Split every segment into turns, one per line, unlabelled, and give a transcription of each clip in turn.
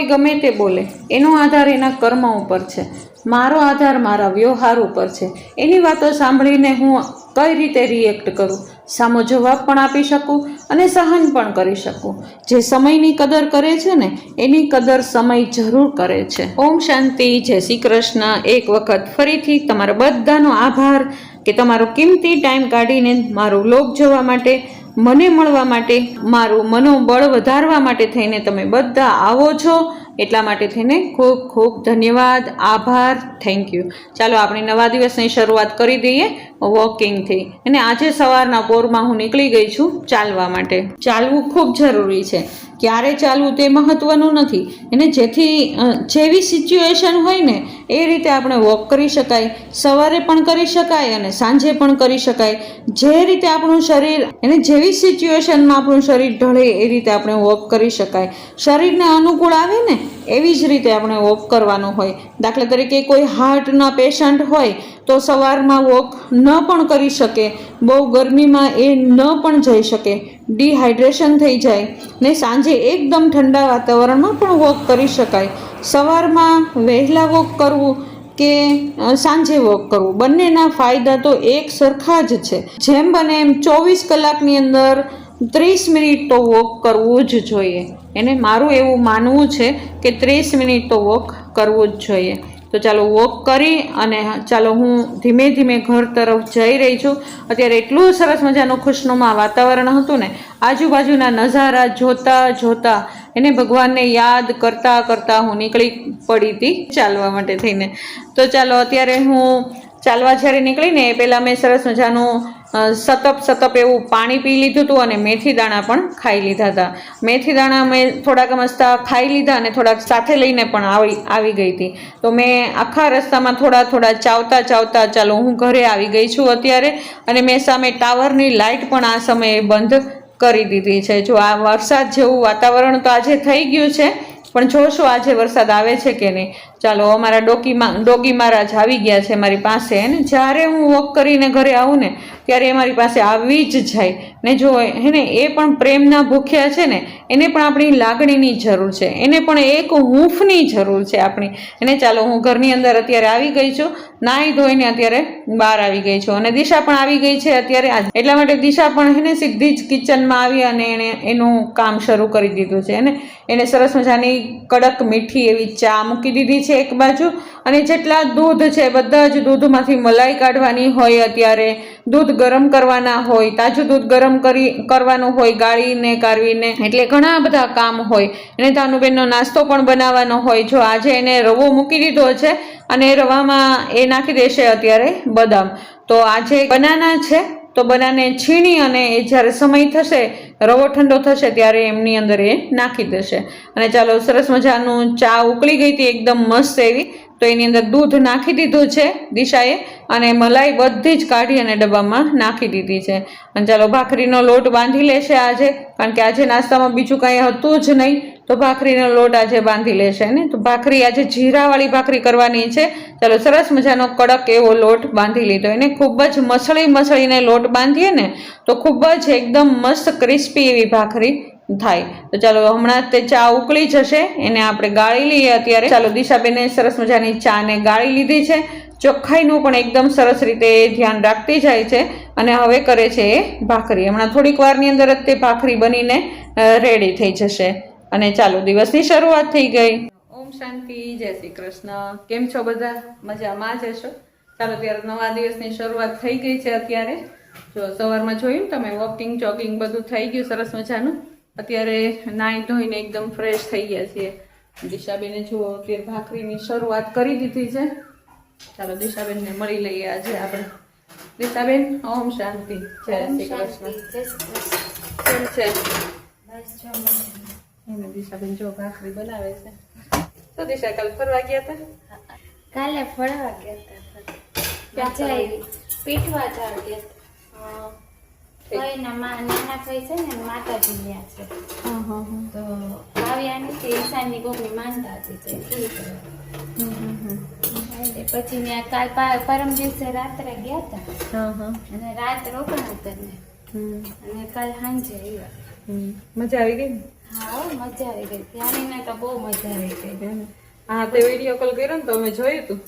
કોઈ ગમે તે બોલે એનો આધાર એના કર્મ ઉપર છે, મારો આધાર મારા વ્યવહાર ઉપર છે. એની વાતો સાંભળીને હું કઈ રીતે રિએક્ટ કરું, સામો જવાબ પણ આપી શકું અને સહન પણ કરી શકું. જે સમયની કદર કરે છે ને એની કદર સમય જરૂર કરે છે. ઓમ શાંતિ, જય શ્રી કૃષ્ણ. એક વખત ફરીથી તમારા બધાનો આભાર કે તમારો કિંમતી ટાઈમ કાઢીને મારો વ્લોગ જોવા માટે, મને મળવા માટે, મારું મનોબળ વધારવા માટે થઈને તમે બધા આવો છો. એટલા માટે થઈને ખૂબ ખૂબ ધન્યવાદ, આભાર, થેન્ક યુ. ચાલો આપણે નવા દિવસની શરૂઆત કરી દઈએ વોકિંગથી. અને આજે સવારના પોરમાં હું નીકળી ગઈ છું ચાલવા માટે. ચાલવું ખૂબ જરૂરી છે. ક્યારે ચાલવું તે મહત્વનું નથી, એને જેવી સિચ્યુએશન હોય ને એ રીતે આપણે વોક કરી શકાય. સવારે પણ કરી શકાય અને સાંજે પણ કરી શકાય. જે રીતે આપણું શરીર, એને જેવી સિચ્યુએશનમાં આપણું શરીર ઢળે એ રીતે આપણે વોક કરી શકાય. શરીરને અનુકૂળ આવે ને એવી જ રીતે આપણે વોક કરવાનું હોય. દાખલા તરીકે કોઈ હાર્ટના પેશન્ટ હોય તો સવારમાં વોક ન પણ કરી શકે, બહુ ગરમીમાં એ ન પણ જઈ શકે, ડિહાઇડ્રેશન થઈ જાય. ને સાંજે એકદમ ઠંડા વાતાવરણમાં પણ વોક કરી શકાય. સવારમાં વહેલા વોક કરવું કે સાંજે વોક કરવું, બંનેના ફાયદા તો એક સરખા જ છે. જેમ બને એમ 24 કલાકની અંદર 30 મિનિટ તો વોક કરવું જ જોઈએ. એને મારું એવું માનવું છે કે 30 મિનિટ તો વોક કરવું જ જોઈએ. તો ચાલો વોક કરી અને ચાલો હું ધીમે ધીમે ઘર તરફ જઈ રહી છું. અત્યારે એટલું સરસ મજાનું ખુશનુમા વાતાવરણ હતું ને, આજુબાજુના નજારા જોતા જોતા એને ભગવાનને યાદ કરતા કરતા હું નીકળી પડી હતી ચાલવા માટે થઈને. તો ચાલો અત્યારે હું ચાલવા જ્યારે નીકળીને એ પહેલાં મેં સરસ મજાનું સતપ એવું પાણી પી લીધું હતું અને મેથી દાણા પણ ખાઈ લીધા હતા. મેથી દાણા મેં થોડાક મસ્તા ખાઈ લીધા અને થોડાક સાથે લઈને પણ આવી ગઈ હતી. તો મેં આખા રસ્તામાં થોડા ચાવતા ચાલો હું ઘરે આવી ગઈ છું અત્યારે. અને મેં સામે ટાવરની લાઇટ પણ આ સમયે બંધ કરી દીધી છે. જો આ વરસાદ જેવું વાતાવરણ તો આજે થઈ ગયું છે, પણ જોશું આજે વરસાદ આવે છે કે નહીં. ચાલો અમારા ડોગી મહારાજ આવી ગયા છે મારી પાસે. ને જ્યારે હું વોક કરીને ઘરે આવું ને ત્યારે એ મારી પાસે આવી જ જાય ને. જો હેને એ પણ પ્રેમના ભૂખ્યા છે ને, એને પણ આપણી લાગણીની જરૂર છે, એને પણ એક હૂંફની જરૂર છે આપણી. એને ચાલો હું ઘરની અંદર અત્યારે આવી ગઈ છું, નાહી ધોઈને અત્યારે બહાર આવી ગઈ છું. અને દિશા પણ આવી ગઈ છે અત્યારે. એટલા માટે દિશા પણ હેને સીધી જ કિચનમાં આવી અને એણે એનું કામ શરૂ કરી દીધું છે. એને સરસ મજાની કડક મીઠી એવી ચા મૂકી દીધી છે એક બાજુ. અને જેટલા દૂધ છે બધા જ દૂધમાંથી મલાઈ કાઢવાની હોય, અત્યારે દૂધ ગરમ કરવાના હોય, તાજું દૂધ ગરમ કરવાનું હોય ગાળીને કાઢવીને, એટલે ઘણા બધા કામ હોય. એને તાનુબેનનો નાસ્તો પણ બનાવવાનો હોય. જો આજે એને રવો મૂકી દીધો છે અને રવામાં એ નાખી દેશે અત્યારે બદામ. તો આજે બનાના છે તો બનાને છીણી અને એ જ્યારે સમય થશે, રવો ઠંડો થશે ત્યારે એમની અંદર એ નાખી દેશે. અને ચાલો સરસ મજાનું ચા ઉકળી ગઈ હતી એકદમ મસ્ત એવી. તો એની અંદર દૂધ નાખી દીધું છે દિશાએ અને મલાઈ બધી જ કાઢી અને ડબ્બામાં નાખી દીધી છે. અને ચાલો ભાખરીનો લોટ બાંધી લેશે આજે, કારણ કે આજે નાસ્તામાં બીજું કાંઈ હતું જ નહીં. તો ભાખરીનો લોટ આજે બાંધી લેશે ને. તો ભાખરી આજે જીરાવાળી ભાખરી કરવાની છે. ચાલો સરસ મજાનો કડક એવો લોટ બાંધી લીધો. એને ખૂબ જ મસળીને લોટ બાંધીએ ને તો ખૂબ જ એકદમ મસ્ત ક્રિસ્પી એવી ભાખરી થાય. તો ચાલો હમણાં તે ચા ઉકળી જશે, એને આપણે ગાળી લઈએ અત્યારે. ચાલો દિશાબેને સરસ મજાની ચાને ગાળી લીધી છે. ચોખ્ખાઈનું પણ એકદમ સરસ રીતે ધ્યાન રાખતી જાય છે. અને હવે કરે છે એ ભાખરી. હમણાં થોડીક વારની અંદર જ તે ભાખરી બનીને રેડી થઈ જશે. અને ચાલો દિવસની શરૂઆત થઈ ગઈ. ઓમ શાંતિ, જય શ્રી કૃષ્ણ. કેમ છો બધા? મજામાં જ હશો. ચાલો ત્યારે નવા દિવસની શરૂઆત થઈ ગઈ છે અત્યારે. જો સવારમાં જોયું તમે વોકિંગ જોગિંગ બધું થઈ ગયું સરસ મજાનું. અત્યારે નાહી ધોઈને એકદમ ફ્રેશ થઈ ગયા છીએ. દિશાબેને જુઓ અત્યારે ભાખરીની શરૂઆત કરી દીધી છે. ચાલો દિશાબેનને મળી લઈએ આજે આપણે. દિશાબેન, ઓમ શાંતિ, જય શ્રી કૃષ્ણ. કેમ છે? એને દિશાબેન જો ભાખરી બનાવે છે. તો દિશા કાલ ફરવા ગયા હતા?
કાલે ફરવા ગયા હતા. પીઠવા ચાલ ગયા. નાના ભાઈ છે ને માતાજી ત્યાં છે. તો આવ્યા નથી, ઈશાનની કોકની માનતા હતી. પછી ત્યાં કાલ પરમ દિવસે રાત્રે ગયા હતા અને રાત રોકાણ હતા અને કાલ સાંજે આવ્યા.
મજા આવી ગઈ?
હા મજા આવી ગઈ ત્યાંની તો બહુ મજા આવી ગઈ.
હા તે વિડીયો કોલ કર્યો ને તો અમે જોયું તું.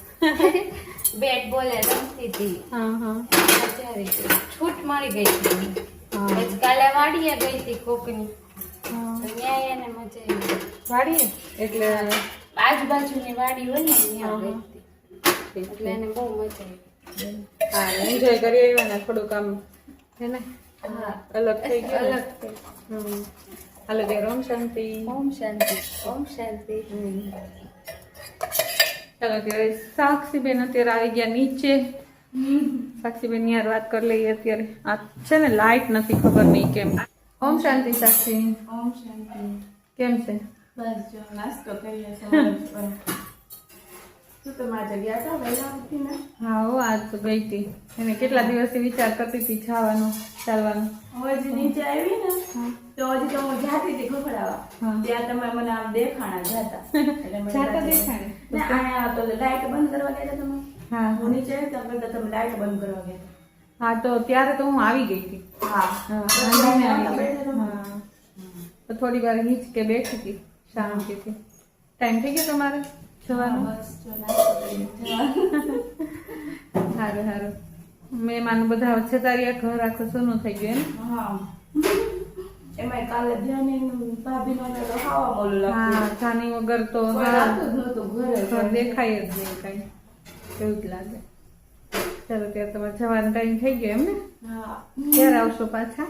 બેટ બોલે રમતી હતી.
હા હા
મજા આવી ગઈ છૂટ મળી ગઈ હતી. પછી કાલે વાડીએ ગઈ હતી કોકની ત્યાં એને મજા આવી ગઈ.
વાડીએ એટલે
આજુબાજુની વાડી હોય ને ત્યાં ગઈ હતી એટલે એને બહુ મજા આવી.
હા એન્જોય કરી આવ્યા ને થોડુંક આમ હે ને
હા
અલગ થઈ ગયું.
અલગ થઈ.
હાલો ત્યારે ઓમ શાંતિ.
ઓમ શાંતિ. ઓમ શાંતિ.
ચાલો ત્યારે સાક્ષીબેન અત્યારે આવી ગયા નીચે. સાક્ષીબેન યાર વાત કરી લઈએ અત્યારે. આ છે ને લાઈટ નથી ખબર નહીં કેમ. ઓમ શાંતિ સાક્ષી.
ઓમ શાંતિ.
કેમ છે?
બસ જો નાસ્તો કરીએ સવારે. તું તો મારા ગયા હતા વહેલા ઉઠી ને?
હા હો આજ તો ગઈ હતી. એને કેટલા દિવસથી વિચાર કરતી હતી જવાનું ચાલવાનું.
હજી નીચે આવી ને તો હજી તો હું જાતી હતી ખખડાવા ત્યાં તમે મને આમ દેખાણા જાતા એટલે મને
જાતા
લાગે-
દેખાણે?
ને આયા તો લાઈટ બંધ કરવા ગયા હતા તમે
હા
હું નીચે આવી તો આપણે તમે લાઈટ બંધ કરવા ગયા હતા.
હા તો ત્યારે તો હું આવી ગઈ હતી.
હા
વાંધો નહીં આવી ગઈ. હા તો થોડી વાર હિંચકે બેઠી હતી શાંતિથી. ટાઈમ થઈ ગયો તમારે જવાનો?
બસ જો નાસ્તો કરીને જવાનું.
સારું સારું. મહેમાન બધા જતા રહ્યા ઘર આખું સૂનું થઈ ગયું એમ?
હા એમાંય કાલે ધ્યાન ભાભીનો તો ખાવા મોલું લાગતું
હા જાની વગર તો
કોઈ લાગતું જ નહોતું ઘરે
ઘર દેખાય જ નહીં કઈ એવું જ લાગે. ચાલો ત્યારે તમારે જવાનો ટાઈમ થઈ ગયો એમ ને?
હા
ક્યારે આવશો પાછા?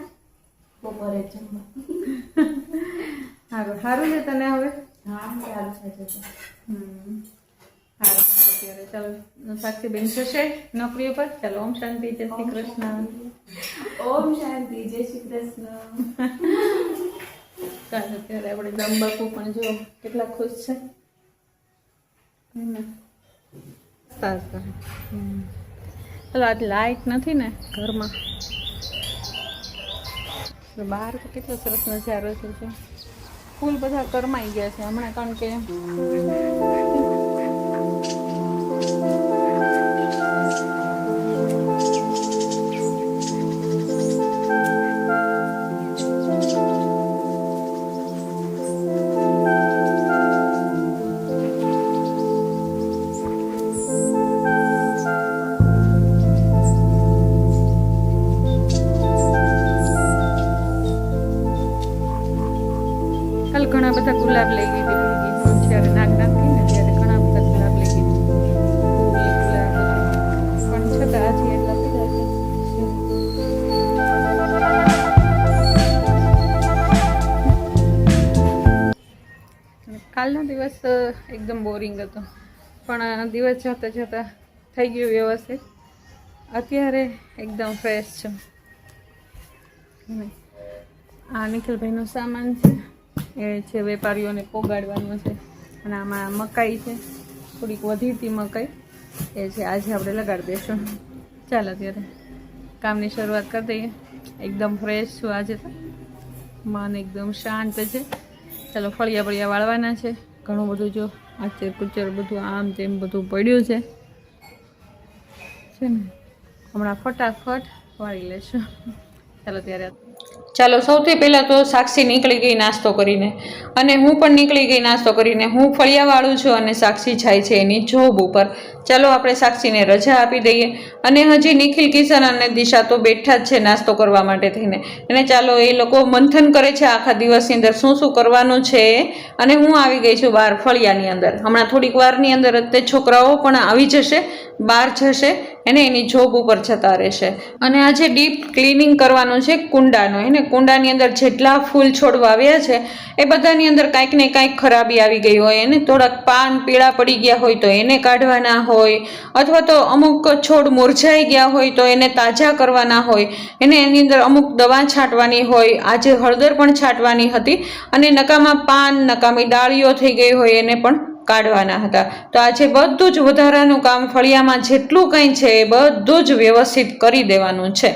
બપોરે જમવા.
સારું સારું છે તને હવે?
હા ચાલુ છે જતો.
સારું સારું ત્યારે ચાલો સાક્ષીબેન જશે નોકરી ઉપર. ચાલો ઓમ શાંતિ. જય શ્રી કૃષ્ણ.
ઓમ શાંતિ. જય શ્રી કૃષ્ણ.
ચાલો ત્યારે આપણે દમબાપુ પણ જો કેટલા ખુશ છે. સારું ચાલો આજ લાઈટ નથી ને ઘરમાં. બહાર તો કેટલો સરસ નજારો છે. ફૂલ બધા કરમાઈ ગયા છે હમણાં કારણ કે કાલ ઘણા બધા ગુલાબ લઈ ગઈ હતી જ્યારે નાગ નાખી ને ત્યારે ઘણા બધા ગુલાબ લઈ ગઈ હતી. પણ છતાં આજે એટલા બધા છે. કાલનો દિવસ એકદમ બોરિંગ હતો પણ દિવસ જતા જતા થઈ ગયું વ્યવસ્થિત. અત્યારે એકદમ ફ્રેશ છે. આ નિખિલભાઈનો સામાન છે એ છે વેપારીઓને પોગાડવાનું છે. અને આમાં મકાઈ છે થોડીક વધી હતી મકાઈ એ છે આજે આપણે લગાડી દઈશું. ચાલો ત્યારે કામની શરૂઆત કરી દઈએ. એકદમ ફ્રેશ છું આજે તો મન એકદમ શાંત છે. ચાલો ફળિયા બળિયા વાળવાના છે. ઘણું બધું જો આચર કુચર બધું આમ તેમ બધું પડ્યું છે ને હમણાં ફટાફટ વાળી લેશું. ચાલો ત્યારે ચાલો સૌથી પહેલાં તો સાક્ષી નીકળી ગઈ નાસ્તો કરીને અને હું પણ નીકળી ગઈ નાસ્તો કરીને. હું ફળિયાવાળું છું અને સાક્ષી જાય છે એની જોબ ઉપર. ચાલો આપણે સાક્ષીને રજા આપી દઈએ. અને હજી નિખિલ કિશન અને દિશા તો બેઠા જ છે નાસ્તો કરવા માટે થઈને. અને ચાલો એ લોકો મંથન કરે છે આખા દિવસની અંદર શું શું કરવાનું છે. અને હું આવી ગઈ છું બહાર ફળિયાની અંદર. હમણાં થોડીક વારની અંદર તે છોકરાઓ પણ આવી જશે બહાર જશે એને એની જોબ ઉપર જતા રહેશે. અને આજે ડીપ ક્લિનિંગ કરવાનું છે કુંડાનો. એને કુંડાની અંદર જેટલા ફૂલ છોડ વાવ્યા છે એ બધાની અંદર કાંઈક ને કાંઈક ખરાબી આવી ગઈ હોય. એને થોડાક પાન પીળા પડી ગયા હોય તો એને કાઢવાના હોય અથવા તો અમુક છોડ મુરઝાઈ ગયા હોય તો એને તાજા કરવાના હોય. એને એની અંદર અમુક દવા છાંટવાની હોય. આજે હળદર પણ છાંટવાની હતી અને નકામા પાન નકામી ડાળીઓ થઈ ગઈ હોય એને પણ કાઢવાના હતા. તો આજે બધું જ વધારાનું કામ ફળિયામાં જેટલું કંઈ છે એ બધું જ વ્યવસ્થિત કરી દેવાનું છે.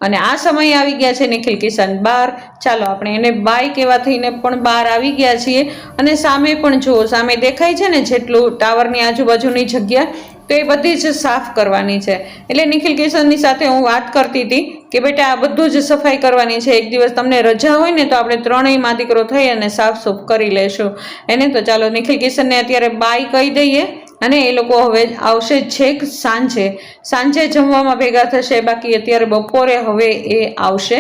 અને આ સમયે આવી ગયા છે નિખિલ કિશન બહાર. ચાલો આપણે એને બાય કહેવા થઈને પણ બહાર આવી ગયા છીએ. અને સામે પણ જુઓ સામે દેખાય છે ને જેટલું ટાવરની આજુબાજુની જગ્યા તો તો એ બધી જ સાફ કરવાની છે. એટલે નિખિલ કિશનની સાથે હું વાત કરતી હતી કે બેટા આ બધું જ સફાઈ કરવાની છે. એક દિવસ તમને રજા હોય ને તો આપણે ત્રણેય મા દીકરો થઈ અને સાફ સૂફ કરી લેશું એને. તો ચાલો નિખિલ કિશનને અત્યારે બાય કહી દઈએ અને એ લોકો હવે આવશે છેક સાંજે જમવામાં ભેગા થશે. બાકી અત્યારે બપોરે હવે એ આવશે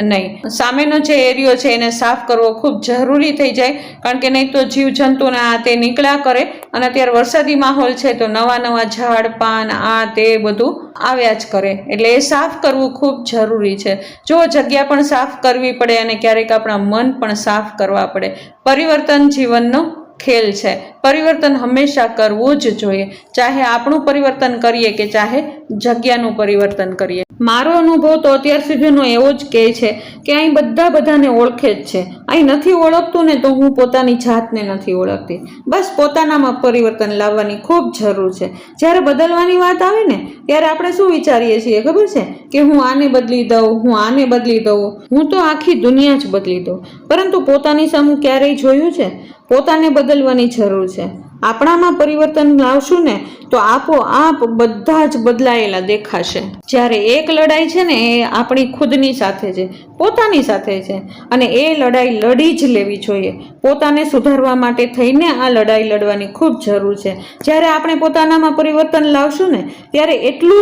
નહીં. સામેનો જે એરિયો છે એને સાફ કરવો ખૂબ જરૂરી થઈ જાય, કારણ કે નહીં તો જીવજંતુને આ તે નીકળ્યા કરે. અને અત્યારે વરસાદી માહોલ છે તો નવા ઝાડ પાન આ તે બધું આવ્યા જ કરે, એટલે એ સાફ કરવું ખૂબ જરૂરી છે. જો જગ્યા પણ સાફ કરવી પડે અને ક્યારેક આપણા મન પણ સાફ કરવા પડે. પરિવર્તન જીવનનો ખેલ છે. પરિવર્તન હંમેશા કરવું જ જોઈએ, ચાહે આપણું પરિવર્તન કરીએ કે ચાહે જગ્યાનું પરિવર્તન કરીએ. મારો અનુભવ તો અત્યાર સુધીનો એવો જ કહે છે કે અહીં બધાને ઓળખે જ છે. અહીં નથી ઓળખતું ને તો હું પોતાની જાતને નથી ઓળખતી. બસ પોતાનામાં પરિવર્તન લાવવાની ખૂબ જરૂર છે. જ્યારે બદલવાની વાત આવે ને ત્યારે આપણે શું વિચારીએ છીએ ખબર છે કે હું આને બદલી દઉં, હું આને બદલી દઉં, હું તો આખી દુનિયા જ બદલી દઉં. પરંતુ પોતાની સામે ક્યારેય જોયું છે? પોતાને બદલવાની જરૂર છે. આપણામાં પરિવર્તન લાવશું ને તો આપોઆપ બધા જ બદલાયેલા દેખાશે. જ્યારે એક લડાઈ છે ને એ આપણી ખુદની સાથે છે, પોતાની સાથે છે, અને એ લડાઈ લડી જ લેવી જોઈએ. પોતાને સુધારવા માટે થઈને આ લડાઈ લડવાની ખૂબ જરૂર છે. જ્યારે આપણે પોતાનામાં પરિવર્તન લાવશું ને ત્યારે એટલું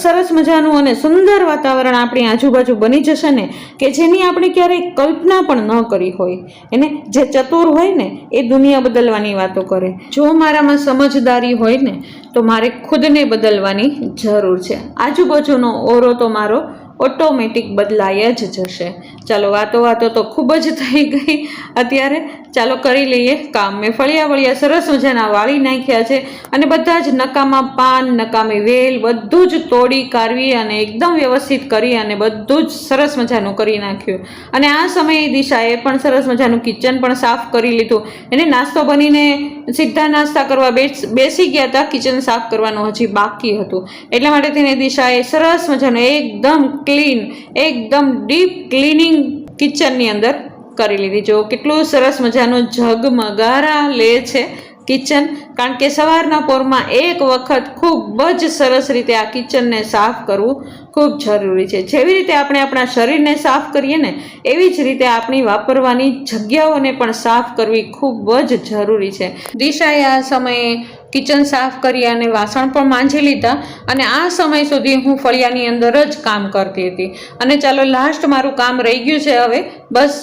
સરસ મજાનું અને સુંદર વાતાવરણ આપણી આજુબાજુ બની જશે ને કે જેની આપણે ક્યારેય કલ્પના પણ ન કરી હોય. એને જે ચતુર હોય ને એ દુનિયા બદલવાની વાતો કરે. જો મારામાં સમજદારી હોય ને તો મારે ખુદને બદલવાની જરૂર છે. આજુબાજુનો ઓરો તો મારો ઓટોમેટિક બદલાય જ જશે. ચાલો વાતો તો ખૂબ જ થઈ ગઈ અત્યારે. ચાલો કરી લઈએ કામ. મેં ફળિયા સરસ મજાના વાળી નાખ્યા છે અને બધા જ નકામા પાન, નકામી વેલ બધું જ તોડી કાઢવી અને એકદમ વ્યવસ્થિત કરી અને બધું જ સરસ મજાનું કરી નાખ્યું. અને આ સમયે દિશાએ પણ સરસ મજાનું કિચન પણ સાફ કરી લીધું. એને નાસ્તો બનીને સીધા નાસ્તા કરવા બેસી ગયા હતા. કિચન સાફ કરવાનું હજી બાકી હતું. એટલા માટે તેને દિશાએ સરસ મજાનું એકદમ ક્લીન, એકદમ ડીપ ક્લીનિંગ કિચનની અંદર કરી લીધી. જો કેટલું સરસ મજાનું ઝગમગારા લે છે કિચન, કારણ કે સવારના પોરમાં એક વખત ખૂબ જ સરસ રીતે આ કિચનને સાફ કરવું ખૂબ જરૂરી છે. જેવી રીતે આપણે આપણા શરીરને સાફ કરીએ ને એવી જ રીતે આપણી વાપરવાની જગ્યાઓને પણ સાફ કરવી ખૂબ જ જરૂરી છે. દિશાએ આ સમયે કિચન સાફ કરી અને વાસણ પણ માંજી લીધા અને આ સમય સુધી હું ફળિયાની અંદર જ કામ કરતી હતી. અને ચાલો લાસ્ટ મારું કામ રહી ગયું છે હવે બસ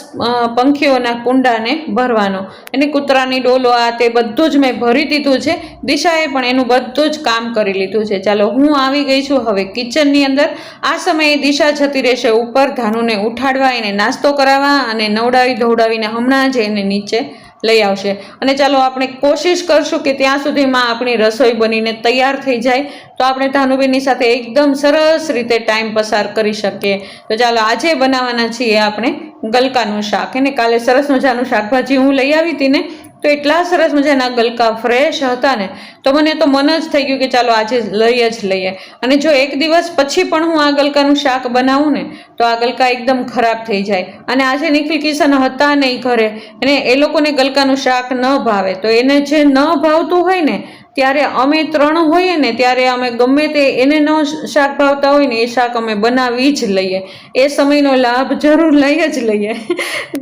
પંખીઓના કુંડાને ભરવાનો. અને કૂતરાની ડોલો આ તે બધું જ મેં ભરી દીધું છે. દિશાએ પણ એનું બધું જ કામ કરી લીધું છે. ચાલો હું આવી ગઈ છું હવે કિચનની અંદર. આ સમયે દિશા જતી રહેશે ઉપર ધાનુને ઉઠાડવા, એને નાસ્તો કરાવવા અને નવડાવી ધોવડાવીને હમણાં જ એને નીચે લઈ આવશે. અને ચાલો આપણે કોશિશ કરશું કે ત્યાં સુધીમાં આપણી રસોઈ બનીને તૈયાર થઈ જાય તો આપણે ધાનુબેનની સાથે એકદમ સરસ રીતે ટાઈમ પસાર કરી શકીએ. તો ચાલો આજે બનાવવાના છીએ આપણે ગલકાનું શાક. એને કાલે સરસ મજાનું શાકભાજી હું લઈ આવી હતી ને તો એટલા સરસ મજાના ગલકા ફ્રેશ હતા ને તો મને તો મન જ થઈ ગયું કે ચાલો આજે લઈ જ લઈએ. અને જો એક દિવસ પછી પણ હું આ ગલકાનું શાક બનાવું ને તો આ ગલકા એકદમ ખરાબ થઈ જાય. અને આજે નિખિલ કિશન હતા નહીં ઘરે અને એ લોકોને ગલકાનું શાક ન ભાવે, તો એને જે ન ભાવતું હોય ને ત્યારે અમે ત્રણ હોઈએ ને ત્યારે અમે ગમે તે એને ન શાક ભાવતા હોય ને એ શાક અમે બનાવી જ લઈએ. એ સમયનો લાભ જરૂર લઈ જ લઈએ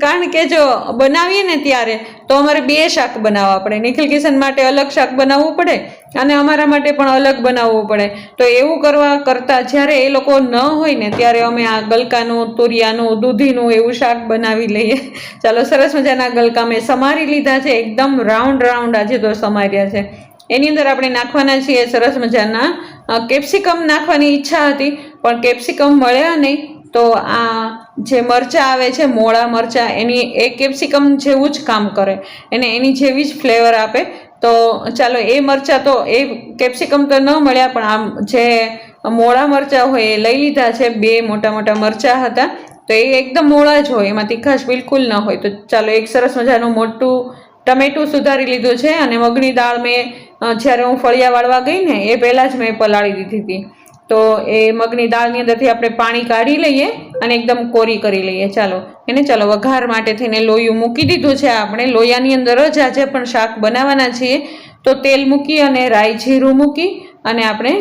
કારણ કે જો બનાવીએ ને ત્યારે તો અમારે બે શાક બનાવવા પડે. નિખિલ કિશન માટે અલગ શાક બનાવવું પડે અને અમારા માટે પણ અલગ બનાવવું પડે. તો એવું કરતાં જ્યારે એ લોકો ન હોય ને ત્યારે અમે આ ગલકાનું, તુરિયાનું, દૂધીનું એવું શાક બનાવી લઈએ. ચાલો સરસ મજાના ગલકા મેં સમારી લીધા છે, એકદમ રાઉન્ડ આજે તો સમાર્યા છે. એની અંદર આપણે નાખવાના છીએ સરસ મજાના કેપ્સિકમ. નાખવાની ઈચ્છા હતી પણ કેપ્સિકમ મળ્યા નહીં તો આ જે મરચાં આવે છે મોળા મરચાં એની એ કેપ્સિકમ જેવું જ કામ કરે, એને એની જેવી જ ફ્લેવર આપે. તો ચાલો એ મરચાં તો એ કેપ્સિકમ તો ન મળ્યા પણ આમ જે મોળા મરચાં હોય એ લઈ લીધા છે. બે મોટા મરચાં હતા તો એ એકદમ મોળા જ હોય, એમાં તીખાશ બિલકુલ ન હોય. તો ચાલો એક સરસ મજાનું મોટું ટમેટું સુધારી લીધું છે. અને મગની દાળ મેં જ્યારે હું ફળિયા વાળવા ગઈ ને એ પહેલાં જ મેં પલાળી દીધી હતી. તો એ મગની દાળની અંદરથી આપણે પાણી કાઢી લઈએ અને એકદમ કોરી કરી લઈએ. ચાલો વઘાર માટે થઈને લોયું મૂકી દીધું છે આપણે. લોયાની અંદર જ આજે પણ શાક બનાવવાના છીએ. તો તેલ મૂકી અને રાઈ જીરું મૂકી અને આપણે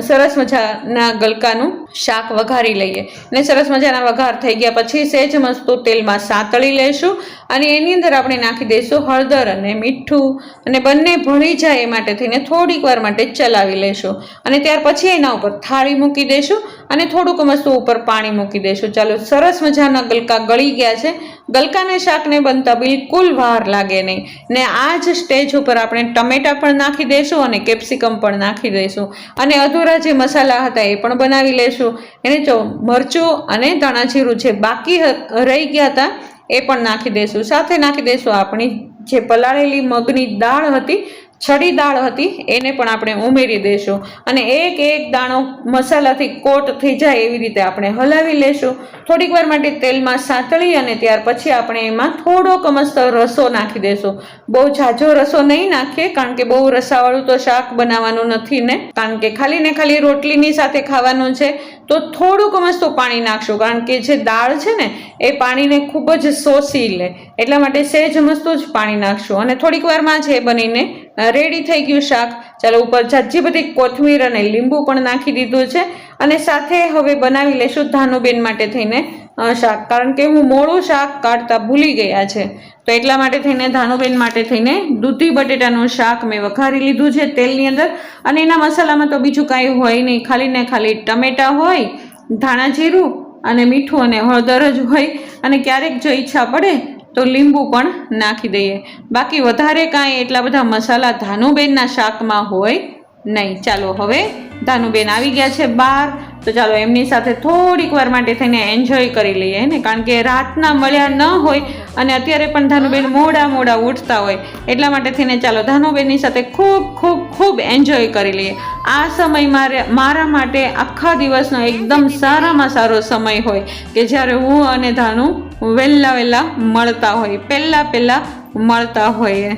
સરસ મજાના ગલકાનું શાક વઘારી લઈએ. અને સરસ મજાના વઘાર થઈ ગયા પછી સહેજ મસ્તું તેલમાં સાતળી લેશું અને એની અંદર આપણે નાખી દઈશું હળદર અને મીઠું અને બંને ભળી જાય એ માટે થઈને થોડીક વાર માટે ચલાવી લેશું. અને ત્યાર પછી એના ઉપર થાળી મૂકી દઈશું અને થોડુંક મસ્તું ઉપર પાણી મૂકી દઈશું. ચાલો, સરસ મજાના ગલકા ગળી ગયા છે. ગલકાને શાકને બનતા બિલકુલ વાર લાગે નહીં. ને આ જ સ્ટેજ ઉપર આપણે ટમેટા પણ નાખી દઈશું અને કેપ્સિકમ પણ નાખી દઈશું અને અધૂરા જે મસાલા હતા એ પણ બનાવી લેશું. એને જો મરચું અને ધાણા જીરું જે બાકી રહી ગયા હતા એ પણ નાખી દઈશું. સાથે નાખી દઈશું આપણી જે પલાળેલી મગની દાળ હતી, છડી દાળ હતી, એને પણ આપણે ઉમેરી દઈશું અને એક એક દાણો મસાલાથી કોટ થઈ જાય એવી રીતે આપણે હલાવી લેશું. થોડીક વાર માટે તેલમાં સાતળી અને ત્યાર પછી આપણે એમાં થોડોક મસ્ત રસો નાખી દઈશું. બહુ ઝાઝો રસો નહીં નાખીએ કારણ કે બહુ રસાવાળું તો શાક બનાવવાનું નથી ને, કારણ કે ખાલી ને ખાલી રોટલીની સાથે ખાવાનું છે. તો થોડુંક મસ્ત પાણી નાખશું કારણ કે જે દાળ છે ને એ પાણીને ખૂબ જ શોષી લે, એટલા માટે સહેજ મસ્તું જ પાણી નાખશું અને થોડીક વારમાં છે બનીને રેડી થઈ ગયું શાક. ચાલો, ઉપર ઝાઝી બધી કોથમીર અને લીંબુ પણ નાખી દીધું છે અને સાથે હવે બનાવી લેશું ધાનુબેન માટે થઈને શાક, કારણ કે હું મોડું શાક કાઢતા ભૂલી ગયા છે. તો એટલા માટે થઈને ધાનુબેન માટે થઈને દૂધી બટેટાનું શાક મેં વઘારી લીધું છે તેલની અંદર અને એના મસાલામાં તો બીજું કાંઈ હોય નહીં, ખાલી ને ખાલી ટમેટા હોય, ધાણા જીરું અને મીઠું અને હળદર જ હોય અને ક્યારેક જો ઈચ્છા પડે તો લીંબુ પણ નાખી દઈએ. બાકી વધારે કાંઈ એટલા બધા મસાલા ધાનુબેનના શાકમાં હોય નહીં. ચાલો, હવે ધાનુબેન આવી ગયા છે બહાર, તો ચાલો એમની સાથે થોડીક વાર માટે થઈને એન્જોય કરી લઈએ ને, કારણ કે રાતના મળ્યા ન હોય અને અત્યારે પણ ધાનુબેન મોડા ઉઠતા હોય, એટલા માટે થઈને ચાલો ધાનુબેનની સાથે ખૂબ ખૂબ ખૂબ એન્જોય કરી લઈએ. આ સમય મારા માટે આખા દિવસનો એકદમ સારામાં સારો સમય હોય કે જ્યારે હું અને ધાનુ વહેલા મળતા હોય, પહેલા મળતા હોઈએ.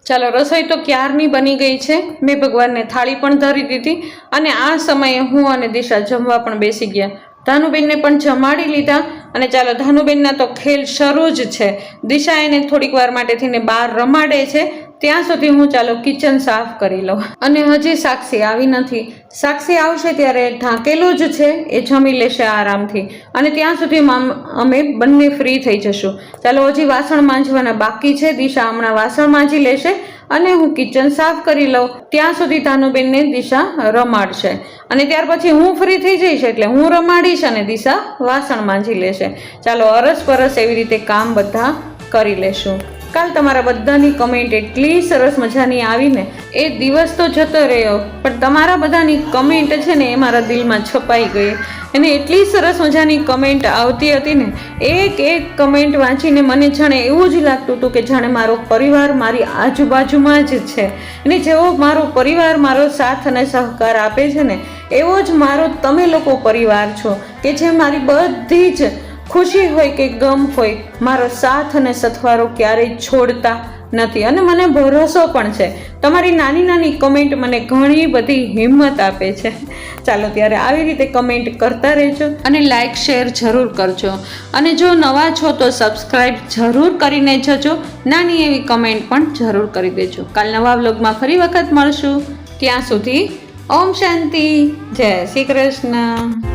ચાલો, રસોઈ તો ક્યારની બની ગઈ છે. મેં ભગવાનને થાળી પણ ધરી દીધી અને આ સમયે હું અને દિશા જમવા પણ બેસી ગયા. ધાનુબેનને પણ જમાડી લીધા અને ચાલો, ધાનુબેનના તો ખેલ શરૂ જ છે. દિશા એને થોડીક વાર માટે થઈને બહાર રમાડે છે, ત્યાં સુધી હું ચાલો કિચન સાફ કરી લઉં. અને હજી સાક્ષી આવી નથી. સાક્ષી આવશે ત્યારે ઢાંકેલું જ છે, એ જમી લેશે આરામથી અને ત્યાં સુધી અમે બંને ફ્રી થઈ જશું. ચાલો, હજી વાસણ માંજવાના બાકી છે. દિશા હમણાં વાસણ માંજી લેશે અને હું કિચન સાફ કરી લઉં. ત્યાં સુધી ધાનુબેનને દિશા રમાડશે અને ત્યાર પછી હું ફ્રી થઈ જઈશ એટલે હું રમાડીશ અને દિશા વાસણ માંજી લેશે. ચાલો, અરસપરસ એવી રીતે કામ બધા કરી લેશું. કાલ તમારા બધાની કમેન્ટ એટલી સરસ મજાની આવીને, એ દિવસ તો જતો રહ્યો પણ તમારા બધાની કમેન્ટ છે ને એ મારા દિલમાં છપાઈ ગઈ. અને એટલી સરસ મજાની કમેન્ટ આવતી હતી ને, એક કમેન્ટ વાંચીને મને જાણે એવું જ લાગતું હતું કે જાણે મારો પરિવાર મારી આજુબાજુમાં જ છે અને જેવો મારો પરિવાર મારો સાથ અને સહકાર આપે છે ને, એવો જ મારો તમે લોકો પરિવાર છો કે જે મારી બધી જ ખુશી હોય કે ગમ હોય, મારો સાથ અને સથવારો ક્યારેય છોડતા નથી અને મને ભરોસો પણ છે. તમારી નાની નાની કમેન્ટ મને ઘણી બધી હિંમત આપે છે. ચાલો, ત્યારે આવી રીતે કમેન્ટ કરતા રહેજો અને લાઈક શેર જરૂર કરજો અને જો નવા છો તો સબસ્ક્રાઈબ જરૂર કરીને જજો. નાની એવી કમેન્ટ પણ જરૂર કરી દેજો. કાલ નવા વ્લોગમાં ફરી વખત મળશું. ત્યાં સુધી ઓમ શાંતિ, જય શ્રી કૃષ્ણ.